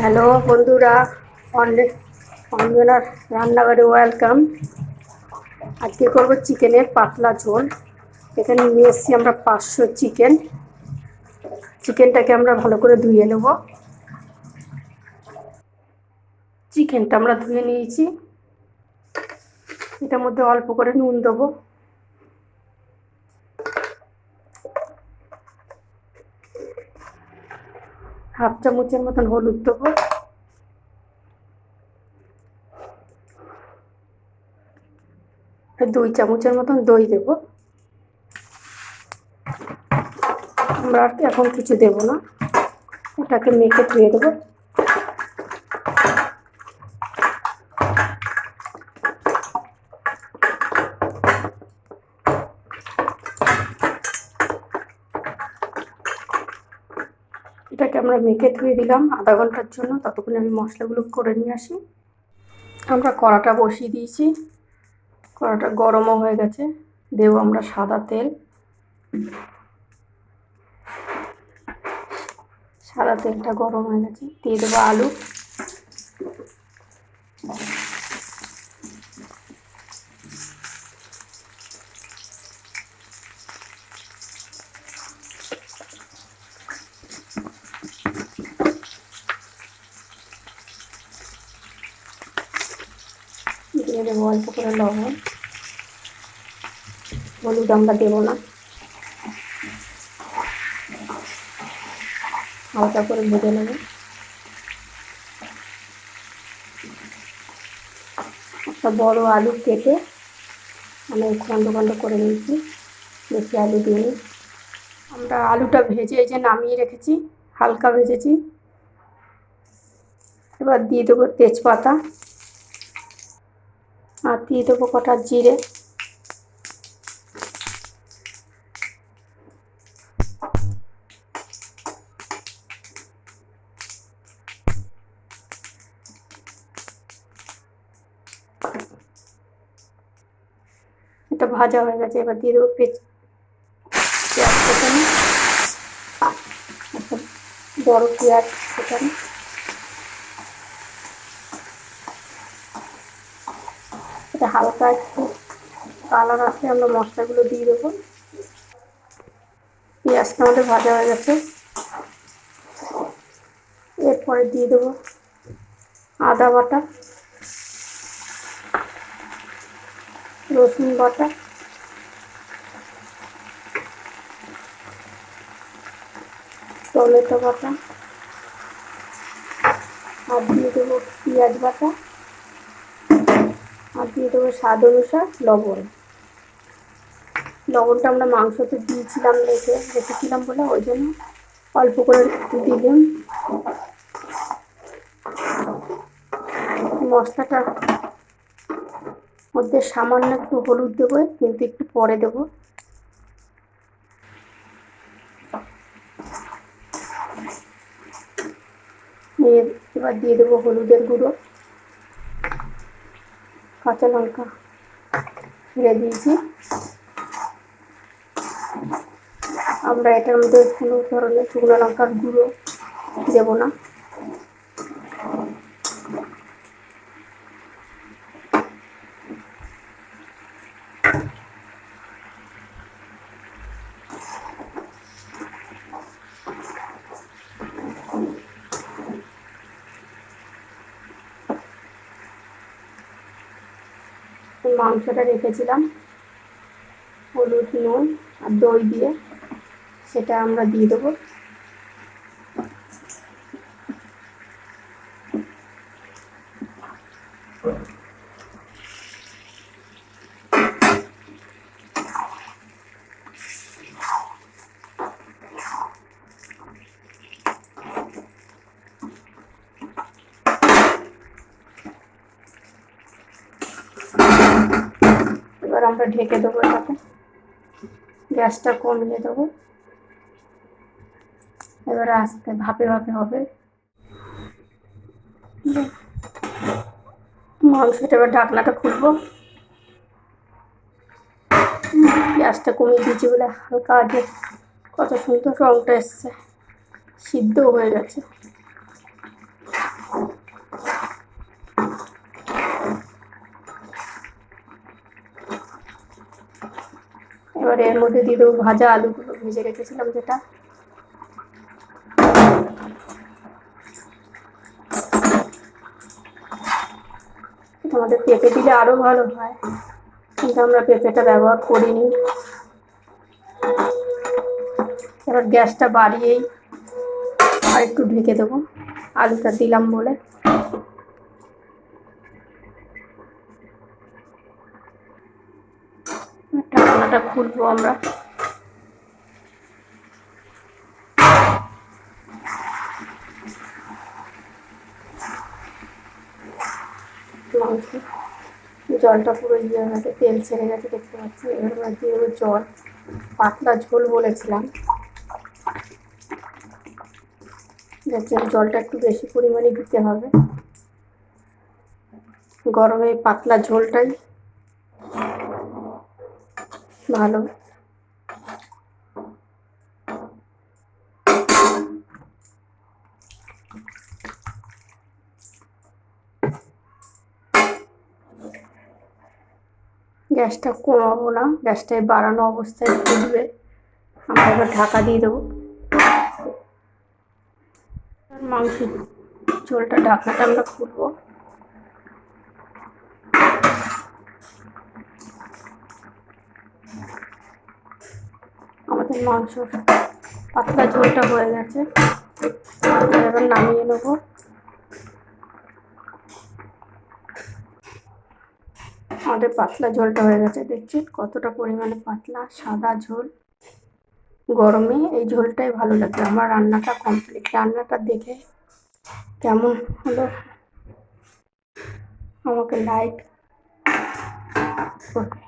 Hello বন্ধুরা, অঞ্জনার রান্নাঘরে welcome. আজকে করবো চিকেনের পাতলা ঝোল। এখানে নিয়ে এসেছি আমরা 500 চিকেন। চিকেনটাকে আমরা ভালো করে ধুয়ে নেব। চিকেনটা আমরা ধুয়ে নিয়েছি। এটার মধ্যে অল্প করে নুন দেবো, হাফ চামচের মতন হলুদ দেবো, আর 2 চামচের মতন দই দেবো। আমরা আর এখন কিছু দেবো না, ওটাকে মেখে ধুয়ে দেবো। এটাকে আমরা মেখে ধুয়ে দিলাম আধা ঘন্টার জন্য। ততক্ষণে আমি মশলাগুলো করে নিয়ে আসি। আমরা কড়াটা বসিয়ে দিয়েছি, কড়াটা গরমও হয়ে গেছে। দেবো আমরা সাদা তেল। সাদা তেলটা গরম হয়ে গেছে, দিয়ে দেবো আলু। দিয়ে দেবো অল্প করে লবণ। হলুদ আমরা দেবো না, হালকা করে ভেজে নেব। একটা বড় আলু কেটে আমি খন্ড খন্ড করে নিয়েছি, বেশি আলু দিইনি। আমরা আলুটা ভেজে এই যে নামিয়ে রেখেছি, হালকা ভেজেছি। এবার দিয়ে দেবো তেজপাতা, আর দিয়ে দেবো কটা জিরে। এটা ভাজা হয়ে গেছে, এবার দিয়ে দেবো পেঁয়াজ কুচানো, একটা বড় পেঁয়াজ কুচানো। এটা হালকা একটু কালার আসলে আমরা মশলাগুলো দিয়ে দেবো। পেঁয়াজটা আমাদের ভাজা হয়ে গেছে, এরপরে দিয়ে দেবো আদা বাটা, রসুন বাটা, টমেটো বাটা, আর দিয়ে দেবো পেঁয়াজ বাটা, আর দিয়ে দেবো স্বাদ অনুসার লবণ। লবণটা আমরা মাংসতে দিয়েছিলাম, রেখেছিলাম বলে ওই জন্য অল্প করে দিলাম। মশলাটার মধ্যে সামান্য একটু হলুদ দেবো, কিন্তু একটু পরে দেবো। এবার দিয়ে দেবো হলুদের গুঁড়ো, কাঁচা লঙ্কা ছিঁড়ে দিয়েছি। আমরা এটার মধ্যে কোনো ধরনের শুকনো লঙ্কার গুঁড়ো দেবো না। মাংসটা রেখেছিলাম হলুদ, নুন আর দই দিয়ে, সেটা আমরা দিয়ে দেবো। এবার আমরা ঢেকে দেবো এটাকে, গ্যাসটা কমিয়ে দেবো। এবার আস্তে ভাপে ভাপে হবে মাংসটা। এবার ঢাকনাটা খুলবো। গ্যাসটা কমিয়ে দিয়েছি বলে হালকা আগে কত সুন্দর রঙটা এসছে, সিদ্ধ হয়ে গেছে। এবার এর মধ্যে দিয়ে দেবো ভাজা আলুগুলো ভেজে রেখেছিলাম যেটা। আমাদের পেঁপে দিলে আরও ভালো হয়, কিন্তু আমরা পেঁপেটা ব্যবহার করিনি। এবার গ্যাসটা বাড়িয়েই আর একটু ঢেকে দেবো, আলুটা দিলাম বলে। ঢাকনাটা খুলবো আমরা। জলটা পুরো ইয়ে হয়ে গেছে, তেল ছেড়ে গেছে দেখতে পাচ্ছি। এবার দিয়ে দেবো জল, পাতলা ঝোল বলেছিলাম, যার জন্য জলটা একটু বেশি পরিমাণে দিতে হবে। গরমে পাতলা ঝোলটাই ভালো। গ্যাসটা কমাবো না, গ্যাসটায় বাড়ানো অবস্থায় ফুটবে। আমরা এবার ঢাকা দিয়ে দেবো। মাংসের ঝোলটা ঢাকনাটা আমরা খুলবো। আমাদের মাংস পাতলা ঝোলটা হয়ে গেছে, এবার নামিয়ে নেবো। আমাদের পাতলা ঝোলটা হয়ে গেছে, দেখছি কতটা পরিমাণে পাতলা সাদা ঝোল। গরমে এই ঝোলটাই ভালো লাগে। আমার রান্নাটা কমপ্লিট। রান্নাটা দেখে কেমন হলো আমাকে লাইক করুন।